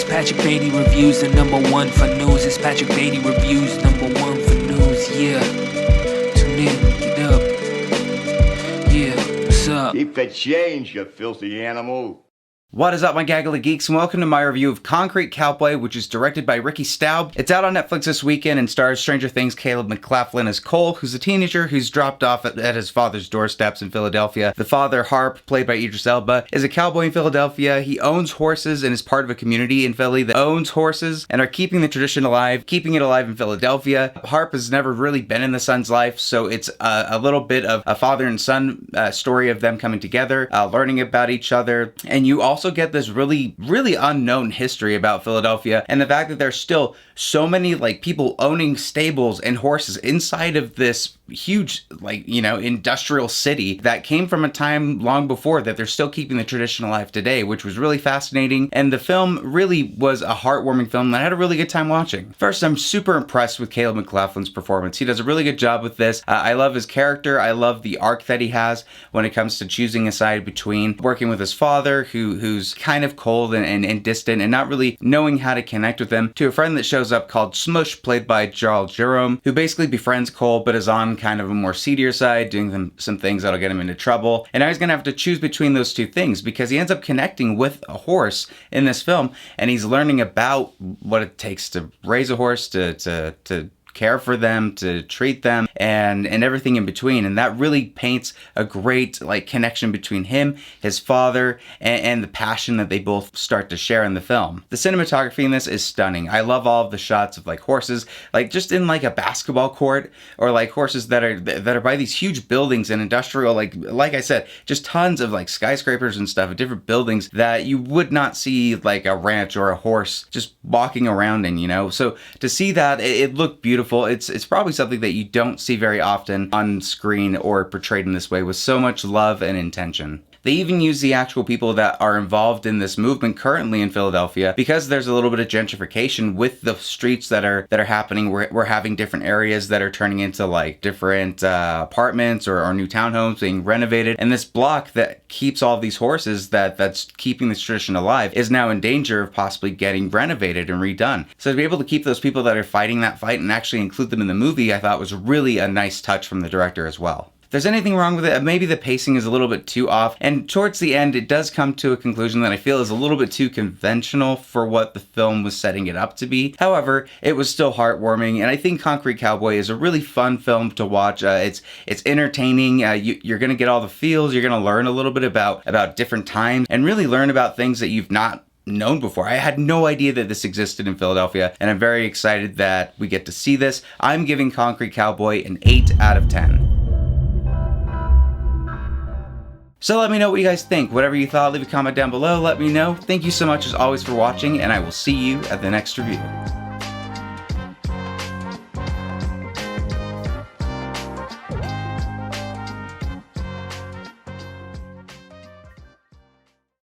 Patrick Beatty Reviews, the #1 for news. It's Patrick Beatty Reviews, #1 for news. Yeah, tune in, get up. Yeah, what's up? Keep the change, you filthy animal. What is up, my gaggle of geeks, and welcome to my review of Concrete Cowboy, which is directed by Ricky Staub. It's out on Netflix this weekend and stars Stranger Things' Caleb McLaughlin as Cole, who's a teenager who's dropped off at his father's doorsteps in Philadelphia. The father, Harp, played by Idris Elba, is a cowboy in Philadelphia. He owns horses and is part of a community in Philly that owns horses and are keeping the tradition alive, keeping it alive in Philadelphia. Harp has never really been in the son's life, so it's a little bit of a father and son story of them coming together, learning about each other, and you also get this really unknown history about Philadelphia and the fact that there's still so many people owning stables and horses inside of this huge industrial city that came from a time long before that they're still keeping the tradition alive today, which was really fascinating. And the film really was a heartwarming film that I had a really good time watching. First, I'm super impressed with Caleb McLaughlin's performance. He does a really good job with this. I love his character. I love the arc that he has when it comes to choosing a side between working with his father, who's kind of cold and distant and not really knowing how to connect with him, to a friend that shows up called Smush, played by Charles Jerome, who basically befriends Cole but is on kind of a more seedier side, doing some things that'll get him into trouble. And now he's gonna have to choose between those two things because he ends up connecting with a horse in this film, and he's learning about what it takes to raise a horse, to care for them, to treat them, and everything in between. And that really paints a great connection between him, his father, and the passion that they both start to share in the film. The cinematography in this is stunning. I love all of the shots of horses, just in a basketball court, or horses that are by these huge buildings and industrial, like I said, just tons of skyscrapers and stuff, different buildings that you would not see a ranch or a horse just walking around in, So to see that, it looked beautiful. It's probably something that you don't see very often on screen or portrayed in this way with so much love and intention. They even use the actual people that are involved in this movement currently in Philadelphia, because there's a little bit of gentrification with the streets that are happening. We're having different areas that are turning into different apartments or new townhomes being renovated, and this block that keeps all of these horses that's keeping this tradition alive is now in danger of possibly getting renovated and redone. So to be able to keep those people that are fighting that fight and actually include them in the movie, I thought was really a nice touch from the director as well. If there's anything wrong with it, maybe the pacing is a little bit too off, and towards the end it does come to a conclusion that I feel is a little bit too conventional for what the film was setting it up to be. However, it was still heartwarming, and I think Concrete Cowboy is a really fun film to watch. It's entertaining. You're gonna get all the feels. You're gonna learn a little bit about different times, and really learn about things that you've not known before. I had no idea that this existed in Philadelphia, and I'm very excited that we get to see this. I'm giving Concrete Cowboy an 8 out of 10. So let me know what you guys think. Whatever you thought, leave a comment down below. Let me know. Thank you so much as always for watching, and I will see you at the next review.